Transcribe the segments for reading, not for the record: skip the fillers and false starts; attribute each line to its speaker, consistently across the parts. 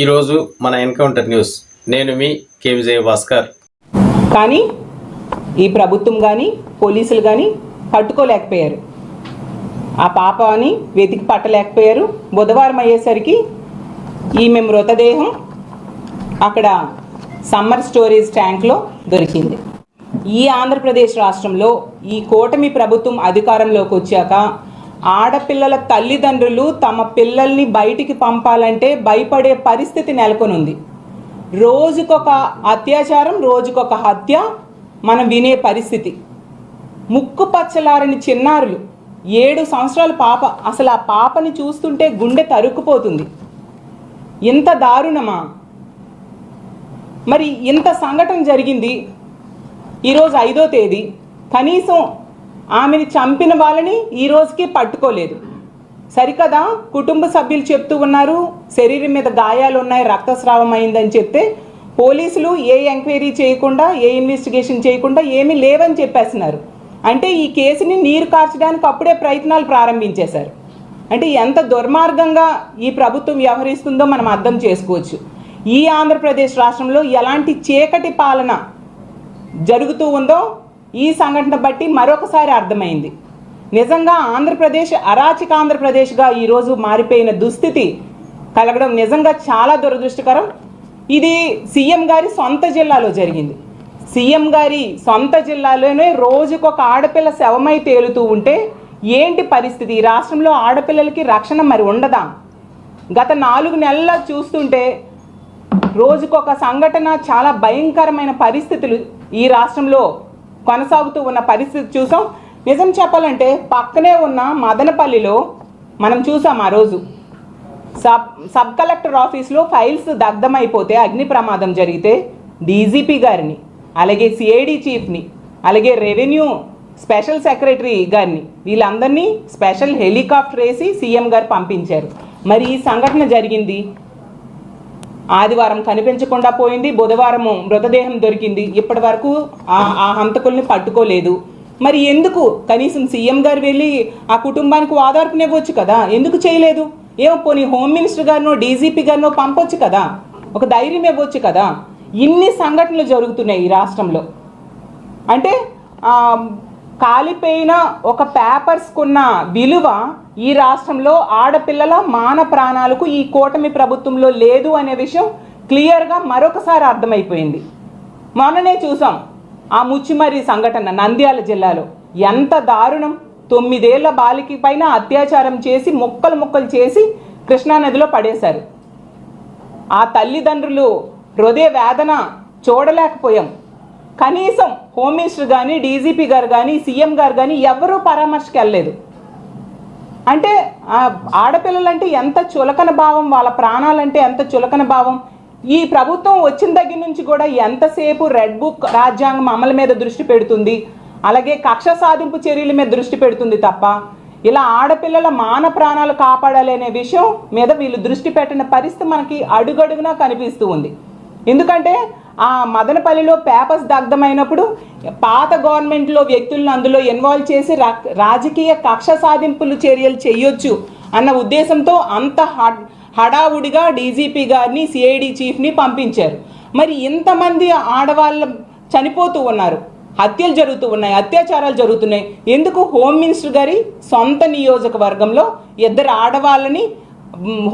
Speaker 1: ఈరోజు మన encounter news. నేను మీ కే విజయ భాస్కర్.
Speaker 2: కానీ ఈ ప్రభుత్వం కానీ పోలీసులు కానీ పట్టుకోలేకపోయారు. ఆ పాపని వెతికి పట్టలేకపోయారు. బుధవారం అయ్యేసరికి ఈమె మృతదేహం అక్కడ సమ్మర్ స్టోరేజ్ ట్యాంక్లో దొరికింది. ఈ ఆంధ్రప్రదేశ్ రాష్ట్రంలో ఈ కూటమి ప్రభుత్వం అధికారంలోకి వచ్చాక ఆడపిల్లల తల్లిదండ్రులు తమ పిల్లల్ని బయటికి పంపాలంటే భయపడే పరిస్థితి నెలకొనుంది. రోజుకొక అత్యాచారం, రోజుకొక హత్య మనం వినే పరిస్థితి. ముక్కు పచ్చలారని చిన్నారులు, 7 సంవత్సరాల పాప. అసలు ఆ పాపని చూస్తుంటే గుండె తరుక్కుపోతుంది. ఇంత దారుణమా? మరి ఇంత సంఘటన జరిగింది. ఈరోజు 5వ తేదీ. కనీసం ఆమెని చంపిన వాళ్ళని ఈ రోజుకి పట్టుకోలేదు. సరికదా కుటుంబ సభ్యులు చెప్తూ ఉన్నారు శరీరం మీద గాయాలు ఉన్నాయి, రక్తస్రావం అయిందని చెప్తే పోలీసులు ఏ ఎంక్వైరీ చేయకుండా, ఏ ఇన్వెస్టిగేషన్ చేయకుండా ఏమీ లేవని చెప్పేస్తున్నారు. అంటే ఈ కేసుని నీరు కార్చడానికి అప్పుడే ప్రయత్నాలు ప్రారంభించేశారు. అంటే ఎంత దుర్మార్గంగా ఈ ప్రభుత్వం వ్యవహరిస్తుందో మనం అర్థం చేసుకోవచ్చు. ఈ ఆంధ్రప్రదేశ్ రాష్ట్రంలో ఎలాంటి చీకటి పాలన జరుగుతూ ఉందో ఈ సంఘటన బట్టి మరొకసారి అర్థమైంది. నిజంగా ఆంధ్రప్రదేశ్ అరాచక ఆంధ్రప్రదేశ్గా ఈరోజు మారిపోయిన దుస్థితి కలగడం నిజంగా చాలా దురదృష్టకరం. ఇది సీఎం గారి సొంత జిల్లాలో జరిగింది. సీఎం గారి సొంత జిల్లాలోనే రోజుకొక ఆడపిల్ల శవమై తేలుతూ ఉంటే ఏంటి పరిస్థితి? ఈ రాష్ట్రంలో ఆడపిల్లలకి రక్షణ మరి ఉండదా? గత 4 నెలల చూస్తుంటే రోజుకొక సంఘటన, చాలా భయంకరమైన పరిస్థితులు ఈ రాష్ట్రంలో కొనసాగుతూ ఉన్న పరిస్థితి చూసాం. నిజం చెప్పాలంటే పక్కనే ఉన్న మదనపల్లిలో మనం చూసాం ఆ రోజు సబ్ కలెక్టర్ ఆఫీస్లో ఫైల్స్ దగ్ధమైపోతే, అగ్ని ప్రమాదం జరిగితే డీజీపీ గారిని, అలాగే సిఐడి చీఫ్ని, అలాగే రెవెన్యూ స్పెషల్ సెక్రటరీ గారిని, వీళ్ళందరినీ స్పెషల్ హెలికాప్టర్ వేసి సీఎం గారు పంపించారు. మరి ఈ సంఘటన జరిగింది ఆదివారం, కనిపించకుండా పోయింది. బుధవారం మృతదేహం దొరికింది. ఇప్పటి వరకు ఆ హంతకుల్ని పట్టుకోలేదు. మరి ఎందుకు? కనీసం సీఎం గారు వెళ్ళి ఆ కుటుంబానికి ఓదార్పునివ్వచ్చు కదా, ఎందుకు చేయలేదు? ఏమో పోనీ హోమ్ మినిస్టర్ గారినో డీజీపీ గారినో పంపొచ్చు కదా, ఒక ధైర్యం ఇవ్వచ్చు కదా. ఇన్ని సంఘటనలు జరుగుతున్నాయి ఈ రాష్ట్రంలో. అంటే కాలిపోయిన ఒక పేపర్స్కున్న విలువ ఈ రాష్ట్రంలో ఆడపిల్లల మాన ప్రాణాలకు ఈ కూటమి ప్రభుత్వంలో లేదు అనే విషయం క్లియర్గా మరొకసారి అర్థమైపోయింది. మొన్ననే చూసాం ఆ ముచ్చిమర్రి సంఘటన నంద్యాల జిల్లాలో. ఎంత దారుణం! 9 ఏళ్ల బాలిక పైన అత్యాచారం చేసి ముక్కలు ముక్కలు చేసి కృష్ణానదిలో పడేశారు. ఆ తల్లిదండ్రులు హృదయ వేదన చూడలేకపోయాం. కనీసం హోమ్ మినిస్టర్ కానీ, డీజీపీ గారు కానీ, సీఎం గారు కానీ ఎవరూ పరామర్శకి వెళ్ళలేదు. అంటే ఆడపిల్లలంటే ఎంత చులకన భావం, వాళ్ళ ప్రాణాలంటే ఎంత చులకన భావం. ఈ ప్రభుత్వం వచ్చిన దగ్గర నుంచి కూడా ఎంతసేపు రెడ్ బుక్ రాజ్యాంగం అమలు మీద దృష్టి పెడుతుంది, అలాగే కక్ష సాధింపు చర్యల మీద దృష్టి పెడుతుంది తప్ప ఇలా ఆడపిల్లల మాన ప్రాణాలు కాపాడాలి అనే విషయం మీద వీళ్ళు దృష్టి పెట్టిన పరిస్థితి మనకి అడుగడుగునా కనిపిస్తూ ఉంది. ఎందుకంటే ఆ మదనపల్లిలో పేపర్స్ దగ్ధమైనప్పుడు పాత గవర్నమెంట్లో వ్యక్తులను అందులో ఇన్వాల్వ్ చేసి రాజకీయ కక్ష సాధింపులు చర్యలు చేయొచ్చు అన్న ఉద్దేశంతో అంత హడావుడిగా డీజీపీ గారిని, సిఐడి చీఫ్ని పంపించారు. మరి ఇంతమంది ఆడవాళ్ళు చనిపోతూ ఉన్నారు, హత్యలు జరుగుతూ ఉన్నాయి, అత్యాచారాలు జరుగుతున్నాయి. ఎందుకు? హోమ్ మినిస్టర్ గారి సొంత నియోజకవర్గంలో 2 ఆడవాళ్ళని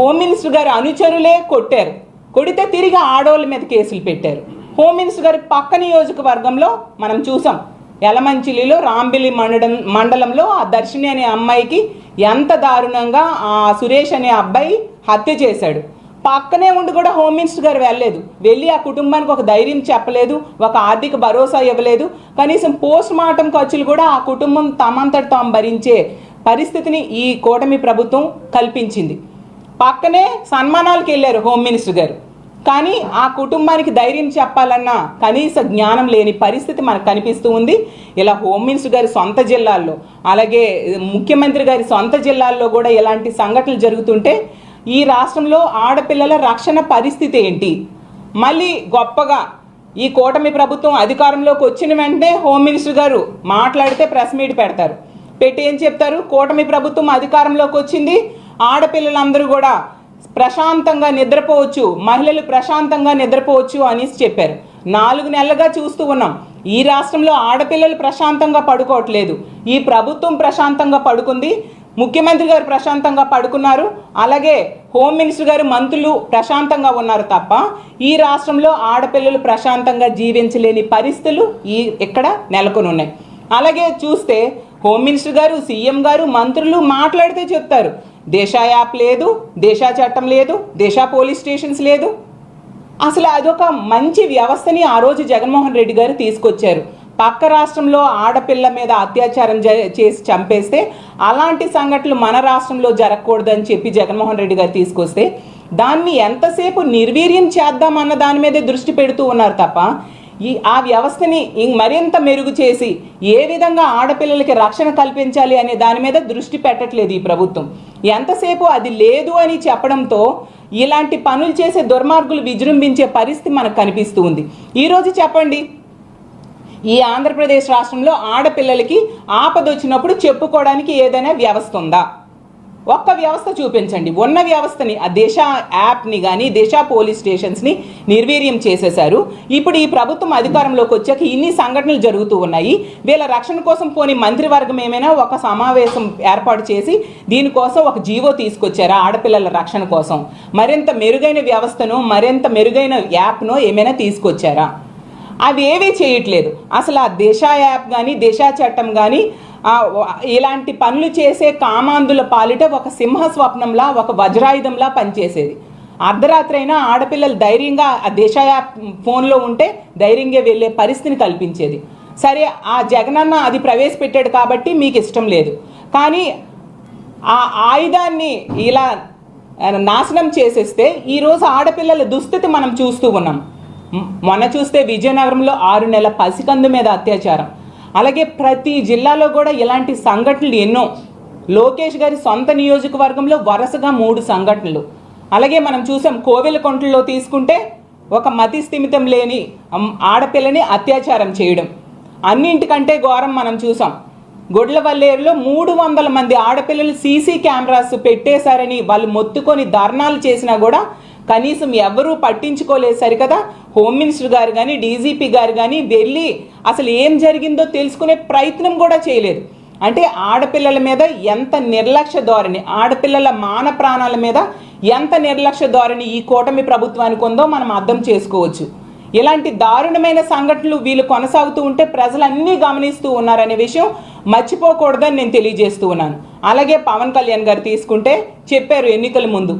Speaker 2: హోమ్ మినిస్టర్ గారి అనుచరులే కొట్టారు. కొడితే తిరిగి ఆడవాళ్ళ మీద కేసులు పెట్టారు. హోమ్ మినిస్టర్ గారి పక్క నియోజకవర్గంలో మనం చూసాం, యలమంచిలిలో రాంబిలి మండలంలో ఆ దర్శిని అనే అమ్మాయికి ఎంత దారుణంగా ఆ సురేష్ అనే అబ్బాయి హత్య చేశాడు. పక్కనే ఉండి కూడా హోమ్ మినిస్టర్ గారు వెళ్ళలేదు, వెళ్ళి ఆ కుటుంబానికి ఒక ధైర్యం చెప్పలేదు, ఒక ఆర్థిక భరోసా ఇవ్వలేదు. కనీసం పోస్ట్ మార్టం ఖర్చులు కూడా ఆ కుటుంబం తమంతట తాము భరించే పరిస్థితిని ఈ కూటమి ప్రభుత్వం కల్పించింది. పక్కనే సన్మానాలకు వెళ్ళారు హోమ్ మినిస్టర్ గారు, కానీ ఆ కుటుంబానికి ధైర్యం చెప్పాలన్న కనీస జ్ఞానం లేని పరిస్థితి మనకు కనిపిస్తూ ఉంది. ఇలా హోమ్ మినిస్టర్ గారి సొంత జిల్లాల్లో, అలాగే ముఖ్యమంత్రి గారి సొంత జిల్లాల్లో కూడా ఇలాంటి సంఘటనలు జరుగుతుంటే ఈ రాష్ట్రంలో ఆడపిల్లల రక్షణ పరిస్థితి ఏంటి? మళ్ళీ గొప్పగా ఈ కూటమి ప్రభుత్వం అధికారంలోకి వచ్చిన వెంటనే హోమ్ మినిస్టర్ గారు మాట్లాడితే ప్రెస్ మీట్ పెడతారు. పెట్టి ఏం చెప్తారు? కూటమి ప్రభుత్వం అధికారంలోకి వచ్చింది, ఆడపిల్లలందరూ కూడా ప్రశాంతంగా నిద్రపోవచ్చు, మహిళలు ప్రశాంతంగా నిద్రపోవచ్చు అని చెప్పారు. 4 నెలలుగా చూస్తూ ఉన్నాం. ఈ రాష్ట్రంలో ఆడపిల్లలు ప్రశాంతంగా పడుకోవట్లేదు. ఈ ప్రభుత్వం ప్రశాంతంగా పడుకుంది, ముఖ్యమంత్రి గారు ప్రశాంతంగా పడుకున్నారు, అలాగే హోమ్ మినిస్టర్ గారు, మంత్రులు ప్రశాంతంగా ఉన్నారు తప్ప ఈ రాష్ట్రంలో ఆడపిల్లలు ప్రశాంతంగా జీవించలేని పరిస్థితులు ఇక్కడ నెలకొని ఉన్నాయి. అలాగే చూస్తే హోమ్ మినిస్టర్ గారు, సీఎం గారు, మంత్రులు మాట్లాడితే చెప్తారు దిశా యాప్ లేదు, దిశా చట్టం లేదు, దిశా పోలీస్ స్టేషన్స్ లేదు. అసలు అదొక మంచి వ్యవస్థని ఆ రోజు జగన్మోహన్ రెడ్డి గారు తీసుకొచ్చారు. పక్క రాష్ట్రంలో ఆడపిల్ల మీద అత్యాచారం చేసి చంపేస్తే అలాంటి సంఘటనలు మన రాష్ట్రంలో జరగకూడదని చెప్పి జగన్మోహన్ రెడ్డి గారు తీసుకొస్తే దాన్ని ఎంతసేపు నిర్వీర్యం చేద్దామన్న దాని మీదే దృష్టి పెడుతూ ఉన్నారు తప్ప ఆ వ్యవస్థని మరింత మెరుగు చేసి ఏ విధంగా ఆడపిల్లలకి రక్షణ కల్పించాలి అనే దాని మీద దృష్టి పెట్టట్లేదు ఈ ప్రభుత్వం. ఎంతసేపు అది లేదు అని చెప్పడంతో ఇలాంటి పనులు చేసే దుర్మార్గులు విజృంభించే పరిస్థితి మనకు కనిపిస్తూ ఉంది. ఈరోజు చెప్పండి, ఈ ఆంధ్రప్రదేశ్ రాష్ట్రంలో ఆడపిల్లలకి ఆపదొచ్చినప్పుడు చెప్పుకోవడానికి ఏదైనా వ్యవస్థ ఉందా? ఒక్క వ్యవస్థ చూపించండి. ఉన్న వ్యవస్థని, ఆ దిశ యాప్ని కానీ దిశ పోలీస్ స్టేషన్స్ని నిర్వీర్యం చేసేశారు. ఇప్పుడు ఈ ప్రభుత్వం అధికారంలోకి వచ్చాక ఇన్ని సంఘటనలు జరుగుతూ ఉన్నాయి. వీళ్ళ రక్షణ కోసం పోని మంత్రివర్గం ఏమైనా ఒక సమావేశం ఏర్పాటు చేసి దీనికోసం ఒక జీవో తీసుకొచ్చారా? ఆడపిల్లల రక్షణ కోసం మరింత మెరుగైన వ్యవస్థను, మరింత మెరుగైన యాప్ను ఏమైనా తీసుకొచ్చారా? అవి ఏవీ చేయట్లేదు. అసలు ఆ దిశ యాప్ కానీ దిశ చట్టం కానీ ఇలాంటి పనులు చేసే కామాంధుల పాలిట ఒక సింహ స్వప్నంలా, ఒక వజ్రాయుధంలా పనిచేసేది. అర్ధరాత్రి అయినా ఆడపిల్లలు ధైర్యంగా ఆ దిశ యాప్ ఫోన్లో ఉంటే ధైర్యంగా వెళ్ళే పరిస్థితిని కల్పించేది. సరే, ఆ జగనన్న అది ప్రవేశపెట్టాడు కాబట్టి మీకు ఇష్టం లేదు, కానీ ఆ ఆయుధాన్ని ఇలా నాశనం చేసేస్తే ఈరోజు ఆడపిల్లల దుస్థితి మనం చూస్తూ ఉన్నాం. మొన్న చూస్తే విజయనగరంలో 6 నెలల పసికందు మీద అత్యాచారం. అలాగే ప్రతి జిల్లాలో కూడా ఇలాంటి సంఘటనలు ఎన్నో. లోకేష్ గారి సొంత నియోజకవర్గంలో వరుసగా 3 సంఘటనలు. అలాగే మనం చూసాం కోవెలకుంటలో తీసుకుంటే ఒక మతి స్థిమితం లేని ఆడపిల్లని అత్యాచారం చేయడం. అన్నింటికంటే ఘోరం మనం చూసాం గొడ్లవల్లేరులో 300 మంది ఆడపిల్లలు సీసీ కెమెరాస్ పెట్టేశారని వాళ్ళు మొత్తుకొని ధర్నాలు చేసినా కూడా కనీసం ఎవరూ పట్టించుకోలేదు. సరికదా, హోమ్ మినిస్టర్ గారు కానీ డీజీపీ గారు కానీ వెళ్ళి అసలు ఏం జరిగిందో తెలుసుకునే ప్రయత్నం కూడా చేయలేదు. అంటే ఆడపిల్లల మీద ఎంత నిర్లక్ష్య ధోరణి, ఆడపిల్లల మాన ప్రాణాల మీద ఎంత నిర్లక్ష్య ధోరణి ఈ కూటమి ప్రభుత్వానికి ఉందో మనం అర్థం చేసుకోవచ్చు. ఇలాంటి దారుణమైన సంఘటనలు వీళ్ళు కొనసాగుతూ ఉంటే ప్రజలన్నీ గమనిస్తూ ఉన్నారనే విషయం మర్చిపోకూడదని నేను తెలియజేస్తూ ఉన్నాను. అలాగే పవన్ కళ్యాణ్ గారు తీసుకుంటే చెప్పారు ఎన్నికల ముందు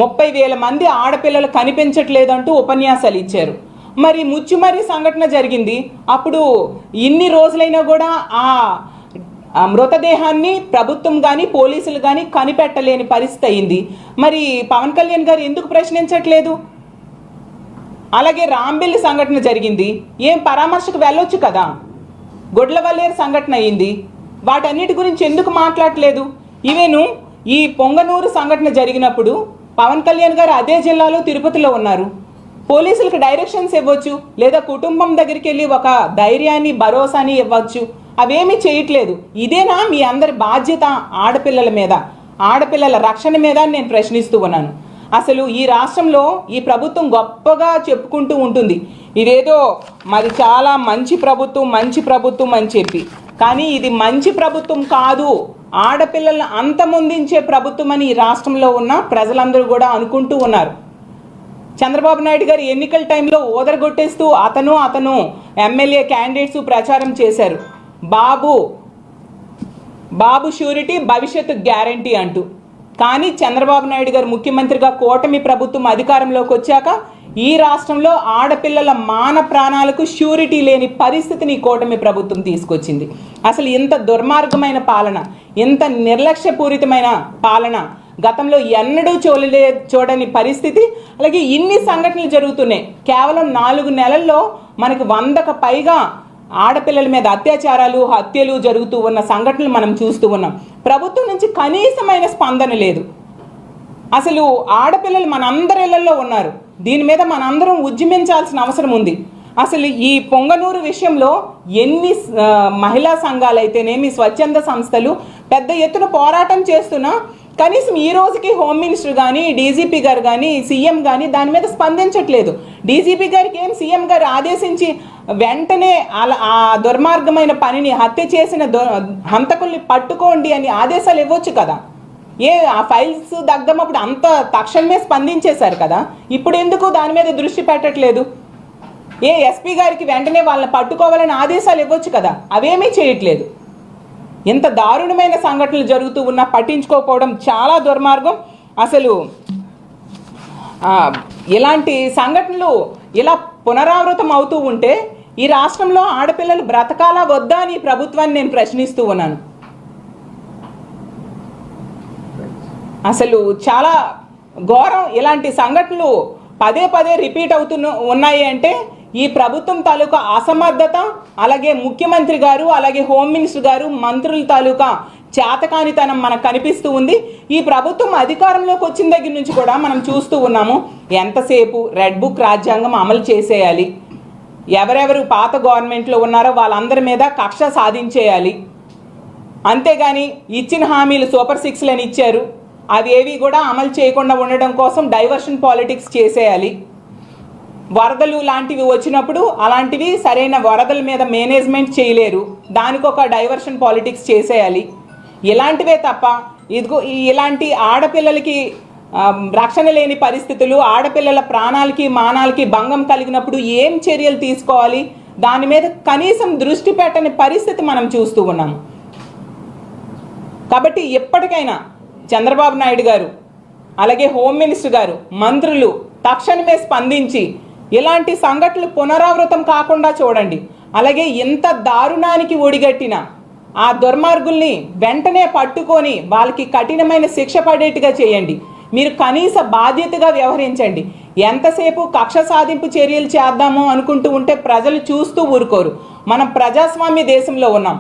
Speaker 2: 30,000 మంది ఆడపిల్లలు కనిపించట్లేదంటూ ఉపన్యాసాలు ఇచ్చారు. మరి ముచ్చుమరి సంఘటన జరిగింది. అప్పుడు ఇన్ని రోజులైనా కూడా ఆ మృతదేహాన్ని ప్రభుత్వం కానీ పోలీసులు కానీ కనిపెట్టలేని పరిస్థితి అయింది. మరి పవన్ కళ్యాణ్ గారు ఎందుకు ప్రశ్నించట్లేదు? అలాగే రాంబెల్లి సంఘటన జరిగింది, ఏం పరామర్శకు వెళ్ళొచ్చు కదా. గొడ్లవల్లేరు సంఘటన అయింది, వాటన్నిటి గురించి ఎందుకు మాట్లాడలేదు? ఈవెను ఈ పొంగనూరు సంఘటన జరిగినప్పుడు పవన్ కళ్యాణ్ గారు అదే జిల్లాలో తిరుపతిలో ఉన్నారు. పోలీసులకు డైరెక్షన్స్ ఇవ్వచ్చు, లేదా కుటుంబం దగ్గరికి వెళ్ళి ఒక ధైర్యాన్ని, భరోసాని ఇవ్వచ్చు. అవేమీ చేయట్లేదు. ఇదేనా మీ అందరి బాధ్యత ఆడపిల్లల మీద, ఆడపిల్లల రక్షణ మీద నేను ప్రశ్నిస్తూ ఉన్నాను. అసలు ఈ రాష్ట్రంలో ఈ ప్రభుత్వం గొప్పగా చెప్పుకుంటూ ఉంటుంది, ఇదేదో మరి చాలా మంచి ప్రభుత్వం అని చెప్పి. కానీ ఇది మంచి ప్రభుత్వం కాదు, ఆడపిల్లలను అంతమొందించే ప్రభుత్వం అని ఈ రాష్ట్రంలో ఉన్న ప్రజలందరూ కూడా అనుకుంటూ ఉన్నారు. చంద్రబాబు నాయుడు గారు ఎన్నికల టైంలో ఓదరగొట్టేస్తూ అతను ఎమ్మెల్యే క్యాండిడేట్స్ ప్రచారం చేశారు, బాబు షూరిటీ భవిష్యత్తు గ్యారంటీ అంటూ. కానీ చంద్రబాబు నాయుడు గారు ముఖ్యమంత్రిగా కూటమి ప్రభుత్వం అధికారంలోకి వచ్చాక ఈ రాష్ట్రంలో ఆడపిల్లల మాన ప్రాణాలకు షూరిటీ లేని పరిస్థితిని కూటమి ప్రభుత్వం తీసుకొచ్చింది. అసలు ఇంత దుర్మార్గమైన పాలన, ఇంత నిర్లక్ష్యపూరితమైన పాలన గతంలో ఎన్నడూ చూడని పరిస్థితి. అలాగే ఇన్ని సంఘటనలు జరుగుతున్నాయి. కేవలం 4 నెలల్లో మనకు 100కు పైగా ఆడపిల్లల మీద అత్యాచారాలు, హత్యలు జరుగుతూ ఉన్న సంఘటనలు మనం చూస్తూ ఉన్నాం. ప్రభుత్వం నుంచి కనీసమైన స్పందన లేదు. అసలు ఆడపిల్లలు మనందరి ఇళ్లలో ఉన్నారు, దీని మీద మనందరం ఉద్యమించాల్సిన అవసరం ఉంది. అసలు ఈ పొంగనూరు విషయంలో ఎన్ని మహిళా సంఘాలు అయితేనేమి, స్వచ్ఛంద సంస్థలు పెద్ద ఎత్తున పోరాటం చేస్తున్నా కనీసం ఈ రోజుకి హోమ్ మినిస్టర్ కానీ డీజీపీ గారు కానీ సీఎం కానీ దాని మీద స్పందించట్లేదు. డీజీపీ గారికి ఏం సీఎం గారు ఆదేశించి వెంటనే ఆ దుర్మార్గమైన పనిని హత్య చేసిన హంతకుల్ని పట్టుకోండి అని ఆదేశాలు ఇవ్వచ్చు కదా. ఆ ఫైల్స్ దగ్గమప్పుడు అంత తక్షణమే స్పందించేశారు కదా, ఇప్పుడు ఎందుకు దాని మీద దృష్టి పెట్టట్లేదు? ఎస్పీ గారికి వెంటనే వాళ్ళని పట్టుకోవాలని ఆదేశాలు ఇవ్వచ్చు కదా, అవేమీ చేయట్లేదు. ఇంత దారుణమైన సంఘటనలు జరుగుతూ ఉన్నా పట్టించుకోకపోవడం చాలా దుర్మార్గం. అసలు ఇలాంటి సంఘటనలు ఇలా పునరావృతం అవుతూ ఉంటే ఈ రాష్ట్రంలో ఆడపిల్లలు బ్రతకాలా వద్దా అని ప్రభుత్వాన్ని నేను ప్రశ్నిస్తూ ఉన్నాను. అసలు చాలా ఘోరం. ఇలాంటి సంఘటనలు పదే పదే రిపీట్ ఉన్నాయి అంటే ఈ ప్రభుత్వం తాలూకా అసమర్థత, అలాగే ముఖ్యమంత్రి గారు, అలాగే హోమ్ మినిస్టర్ గారు, మంత్రుల తాలూకా చేతకానితనం మనకు కనిపిస్తూ ఉంది. ఈ ప్రభుత్వం అధికారంలోకి వచ్చిన దగ్గర నుంచి కూడా మనం చూస్తూ ఉన్నాము, ఎంతసేపు రెడ్ బుక్ రాజ్యాంగం అమలు చేసేయాలి, ఎవరెవరు పాత గవర్నమెంట్లో ఉన్నారో వాళ్ళందరి మీద కక్ష సాధించేయాలి, అంతేగాని ఇచ్చిన హామీలు సూపర్ 6లని ఇచ్చారు, అవి ఏవి కూడా అమలు చేయకుండా ఉండడం కోసం డైవర్షన్ పాలిటిక్స్ చేసేయాలి. వరదలు లాంటివి వచ్చినప్పుడు అలాంటివి సరైన వరదల మీద మేనేజ్మెంట్ చేయలేరు, దానికి ఒక డైవర్షన్ పాలిటిక్స్ చేసేయాలి. ఇలాంటివే తప్ప ఇలాంటి ఆడపిల్లలకి రక్షణ లేని పరిస్థితులు, ఆడపిల్లల ప్రాణాలకి మానాలకి భంగం కలిగినప్పుడు ఏం చర్యలు తీసుకోవాలి దాని మీద కనీసం దృష్టి పెట్టని పరిస్థితి మనం చూస్తూ ఉన్నాము. కాబట్టి ఎప్పటికైనా చంద్రబాబు నాయుడు గారు, అలాగే హోమ్ మినిస్టర్ గారు, మంత్రులు తక్షణమే స్పందించి ఇలాంటి సంఘటనలు పునరావృతం కాకుండా చూడండి. అలాగే ఇంత దారుణానికి ఒడిగట్టిన ఆ దుర్మార్గుల్ని వెంటనే పట్టుకొని వాళ్ళకి కఠినమైన శిక్ష పడేట్టుగా చేయండి. మీరు కనీస బాధ్యతగా వ్యవహరించండి. ఎంతసేపు కక్ష సాధింపు చర్యలు చేద్దాము అనుకుంటూ ఉంటే ప్రజలు చూస్తూ ఊరుకోరు. మనం ప్రజాస్వామ్య దేశంలో ఉన్నాం.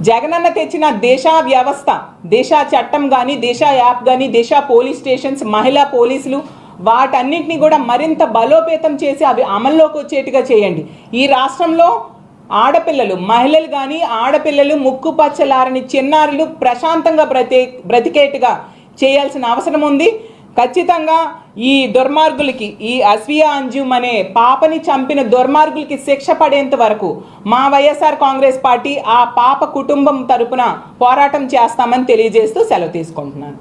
Speaker 2: జగనన్న తెచ్చిన దేశా వ్యవస్థ, దేశా చట్టం కానీ, దేశా యాప్ కానీ, దేశా పోలీస్ స్టేషన్స్, మహిళా పోలీసులు, వాటన్నిటిని కూడా మరింత బలోపేతం చేసి అవి అమల్లోకి వచ్చేట్టుగా చేయండి. ఈ రాష్ట్రంలో ఆడపిల్లలు, మహిళలు కానీ ఆడపిల్లలు ముక్కుపచ్చలారని చిన్నారులు ప్రశాంతంగా బ్రతికేట్టుగా చేయాల్సిన అవసరం ఉంది. ఖచ్చితంగా ఈ దుర్మార్గులకి, ఈ అస్వియా అంజుమ్ అనే పాపని చంపిన దుర్మార్గులకి శిక్ష పడేంత వరకు మా వైఎస్ఆర్ కాంగ్రెస్ పార్టీ ఆ పాప కుటుంబం తరపున పోరాటం చేస్తామని తెలియజేస్తూ సెలవు తీసుకుంటున్నాను.